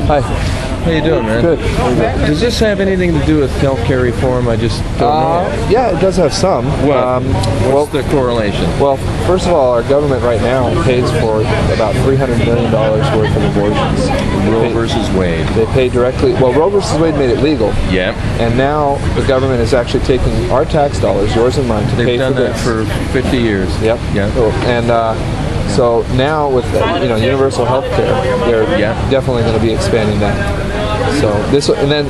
Hi. How you doing, man? Good. Does this have anything to do with healthcare reform? I just don't know. Yeah, it does have some. What's the correlation? Well, first of all, our government right now pays for about $300 million worth of abortions. Roe versus Wade. They pay directly. Well, Roe versus Wade made it legal. Yeah. And now the government is actually taking our tax dollars, yours and mine, to pay for this. They've done that for 50 years. Yep. Yeah. And so now with universal health care, they're definitely going to be expanding that. So this, and then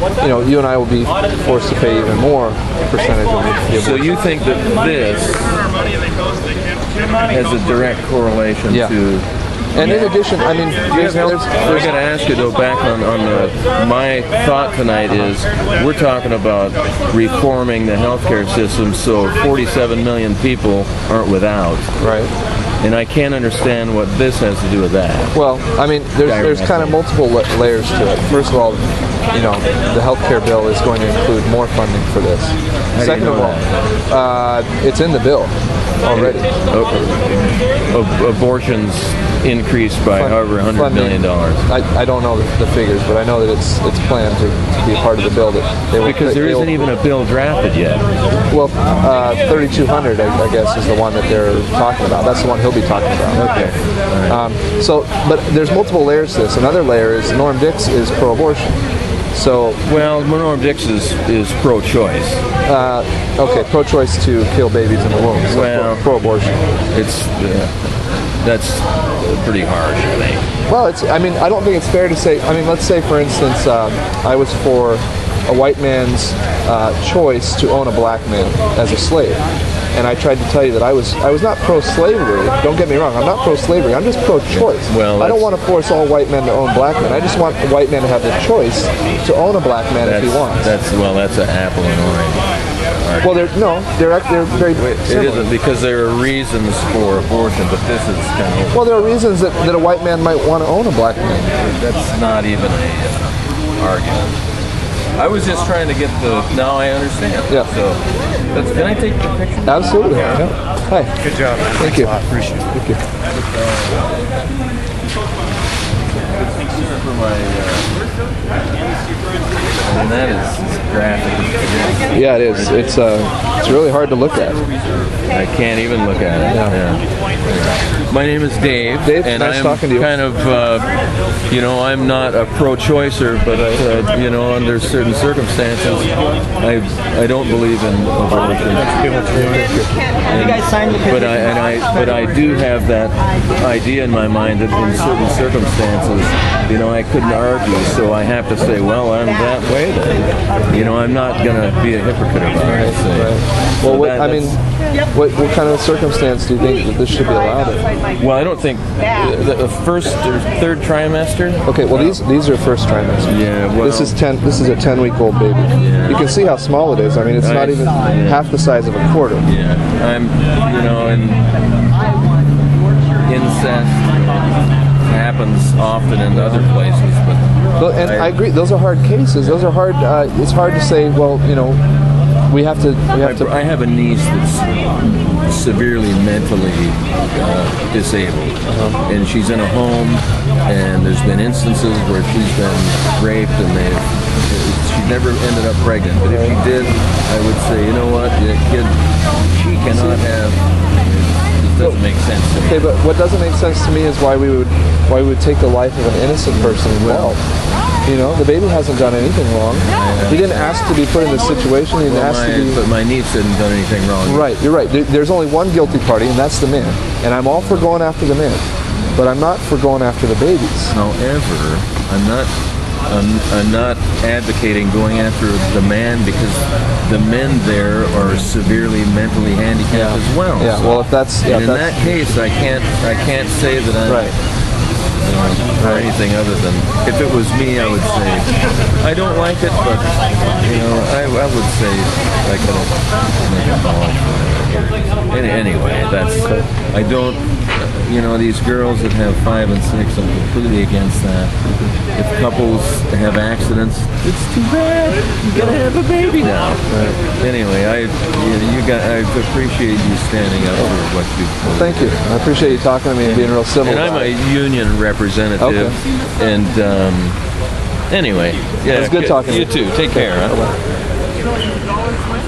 you and I will be forced to pay even more percentage of the abortion. So you think that this has a direct correlation to? And in addition, I mean, I got to ask you though. Back on my thought tonight is we're talking about reforming the healthcare system so 47 million people aren't without. Right. And I can't understand what this has to do with that. Well, I mean, there's kind of multiple layers to it. First of all, the healthcare bill is going to include more funding for this. Second of all, it's in the bill already. Abortions increased by however $100 million. I don't know the figures, but I know that it's planned to be a part of the bill that they will. Because there isn't even a bill drafted yet. Well, 3200, I guess, is the one that they're talking about. That's the one he'll be talking about. Okay. Right. But there's multiple layers to this. Another layer is Norm Dix is pro-abortion. So Norm Dix is pro-choice. Okay, pro-choice to kill babies in the womb. So pro-abortion. That's pretty harsh, I think. Well, I don't think it's fair to say. Let's say, for instance, I was for a white man's choice to own a black man as a slave. And I tried to tell you that I was not pro-slavery. Don't get me wrong. I'm not pro-slavery. I'm just pro-choice. Well, I don't want to force all white men to own black men. I just want a white man to have the choice to own a black man if he wants. That's an apple and orange. Well, they're very similar. It isn't, because there are reasons for abortion, but this is kind of... Well, there are reasons that a white man might want to own a black man. That's not even an argument. I was just trying to get now I understand. Yeah. So, can I take the picture? Absolutely. Yeah. Hi. Good job, man. Thank you. Appreciate it. Thank you. For and that is graphic. Yeah, it is. It's really hard to look at. I can't even look at it. Yeah. My name is Dave. Dave, and nice I'm talking to you. Kind of, I'm not a pro-choicer, but under certain circumstances, I don't believe in abortion. But I do have that idea in my mind that in certain circumstances, I couldn't argue, so I have to say, well, I'm that way then. I'm not going to be a hypocrite about it. Right. Well, what kind of circumstance do you think that this should be allowed in? Well, I don't think the first or third trimester. Okay, well these are first trimester. Yeah, well, this is a 10-week-old baby. Yeah. You can see how small it is. It's not even half the size of a quarter. Yeah, I'm, and incest happens often in other places, but I agree. Those are hard cases. Those are hard. It's hard to say. Well, we have to. I have a niece that's severely mentally disabled, and she's in a home, and there's been instances where she's been raped, and she never ended up pregnant. But if she did, I would say, you know what, the kid, she cannot have. It doesn't make sense to me. Okay, but what doesn't make sense to me is why we would take the life of an innocent person involved. The baby hasn't done anything wrong. He didn't ask to be put in this situation. He didn't ask to be. But my niece didn't done anything wrong. Right, you're right. There's only one guilty party, and that's the man. And I'm all for going after the man, but I'm not for going after the babies. However, I'm not advocating going after the man, because the men there are severely mentally handicapped as well. Yeah. So, well, if that's in that case, I can't say that I'm or anything other than, if it was me, I would say I don't like it, but I would say I could make a knowledge for it. Anyway, you know, these girls that have 5 and 6, I'm completely against that. If couples have accidents, it's too bad. You gotta have a baby now. Right. Anyway, I appreciate you standing up for what you. Thank you. I appreciate you talking to me and being real civil. And I'm a union representative. Okay. And anyway, yeah, it was good talking to you. You too. Take care. Huh? Bye-bye.